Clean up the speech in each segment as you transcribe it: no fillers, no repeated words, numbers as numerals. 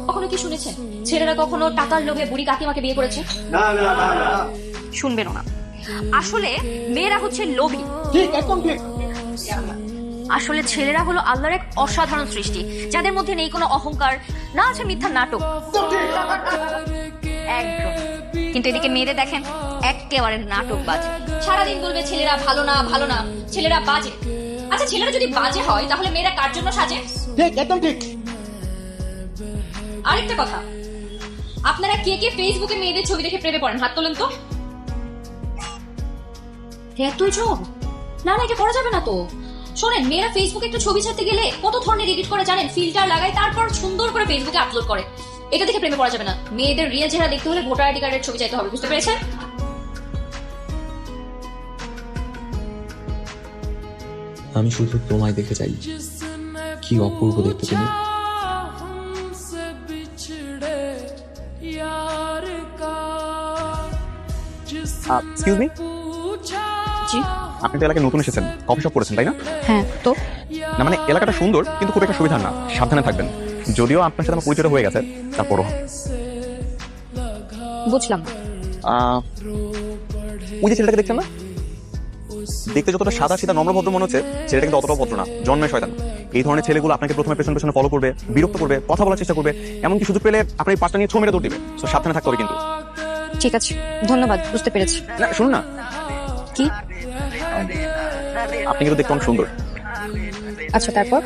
কখনো কি শুনেছেন ছেলেরা কখনো টাকার লোভে বুড়ি কাকিমাকে বিয়ে করেছে? না না না না, শুনবেনও না। আসলে মেয়েরা হচ্ছে লোভী। ঠিক একদম ঠিক। আসলে ছেলেরা হলো আল্লাহর এক অসাধারণ সৃষ্টি, যাদের মধ্যে নেই কোনো অহংকার, না আছে মিথ্যা নাটক। একদম। কিন্তু এদিকে মেয়েদের দেখেন একেবারে নাটকবাজ। সারাদিন বলবে ছেলেরা ভালো না ভালো না, ছেলেরা বাজে। আচ্ছা ছেলেরা যদি বাজে হয় তাহলে মেয়েরা কার জন্য সাজে? ঠিক একদম ঠিক। আরেকটা কথা, আপনারা কে কে ফেসবুকে মেয়েদের ছবি দেখে প্রেমে পড়েন? হাত তোলেন তো। তুই চোখ না না, এটা করা যাবে না তো। শোনেন, মেয়েরা ফেসবুকে একটা ছবি ছাড়তে গেলে কত ধরনের এডিট করে জানেন? ফিল্টার লাগায়, তারপর সুন্দর করে ফেসবুকে আপলোড করে। এটা দেখে প্রেমে পড়া যাবে না। মেয়েদের রিয়েল চেহারা দেখতে হলে ভোটার আইডি কার্ডের ছবি চাইতে হবে, বুঝতে পেরেছেন? আমি শুধু তোমায় দেখে চাই, কি অপূর্ব দেখতে তুমি। এক্সকিউজ মি, জি আপনি তো এলাকায় নতুন এসেছেন, কফি শপ করেছেন তাই না? হ্যাঁ। তো না মানে এলাকাটা সুন্দর কিন্তু খুব একটা সুবিধার না, সাবধানে থাকবেন। যদিও আপনার সাথে আমার পরিচয় হয়ে গেছে, তারপরও বুঝলাম। ওই যে ছেলেটাকে দেখছেন না, দেখতে যতটা সাদা সিধা নম্র ভদ্র মনে হচ্ছে, ছেলেটা কিন্তু অতটাও ভদ্র না, জন্মে শয়তান। এই ধরনের ছেলেগুলো আপনাকে প্রথমে পেছনে পেছনে ফলো করবে, বিরক্ত করবে, কথা বলার চেষ্টা করবে, এমনকি সুযোগ পেলে আপনার এই পাশটা নিয়ে ছো মেরে দৌড় দিবে। তো সাবধানে থাকতে হবে কিন্তু। ঠিক আছে, ধন্যবাদ, বুঝতে পেরেছি। না শুনুন না, কি? আপনি কিন্তু দেখতে অনেক সুন্দর। আচ্ছা তারপর?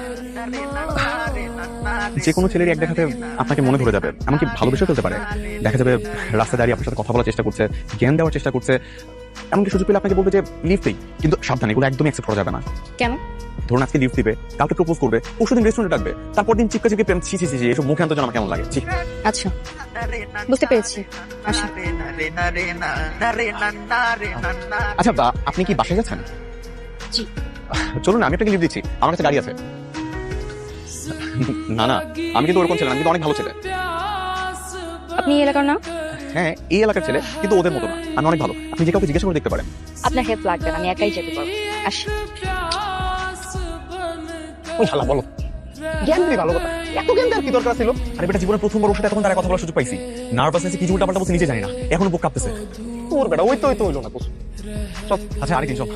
যে কোনো ছেলেরই এক দেখাতে আপনাকে মনে ধরে যাবে, এমনকি ভালোবেসে ফেলতে পারে। দেখা যাবে রাস্তায় দাঁড়িয়ে আপনার সাথে কথা বলার চেষ্টা করছে, জ্ঞান দেওয়ার চেষ্টা করছে, এমনকি সুযোগ পেলে আপনাকে বলবে যে লিফট দেই। কিন্তু সাবধান, এগুলো একদমই অ্যাকসেপ্ট করা যাবে না। কেন? ধরুন আজকে লিফট দিবে, কালকে প্রপোজ করবে, পরশুদিন রেস্টুরেন্টে ডাকবে, তারপর দিন চিপকা চিপকে প্রেম। ছি ছি ছি, এসব মুখে আনতে যেন আমার কেমন লাগে। ছি। আচ্ছা বুঝতে পেরেছি। আচ্ছা আচ্ছা আপনি কি বাসায় যাচ্ছেন? জি। চলুন না, আমি আপনাকে লিফট দিচ্ছি, আমার কাছে গাড়ি আছে। না না, আমি কিন্তু ওরকম ছেলে না, আমি কিন্তু অনেক ভালো ছেলে। আপনি এই এলাকার না? হ্যাঁ এই এলাকার ছেলে, কিন্তু ওদের মতো না, আমি অনেক ভালো। আপনি যে কাউকে জিজ্ঞাসা করে দেখতে পারেন। আপনার হেল্প লাগবে না, আমি একাই যেতে পারবো। আসি। ও শালা বলো, জ্ঞান দিই ভালো কথা, এত জ্ঞান দেওয়ার কি দরকার ছিল? আরে বেটা, জীবনে প্রথমবার ওর সাথে এখন তারা কথা বলার সুযোগ পাইছি। নার্ভাসনেসে কি উল্টা পাল্টা বলতে নিজে জানি না, এখন বুক কাঁপতেছে। ওর বেটা ওই তো হইলো না। চল, আচ্ছা আরেকদিন চল।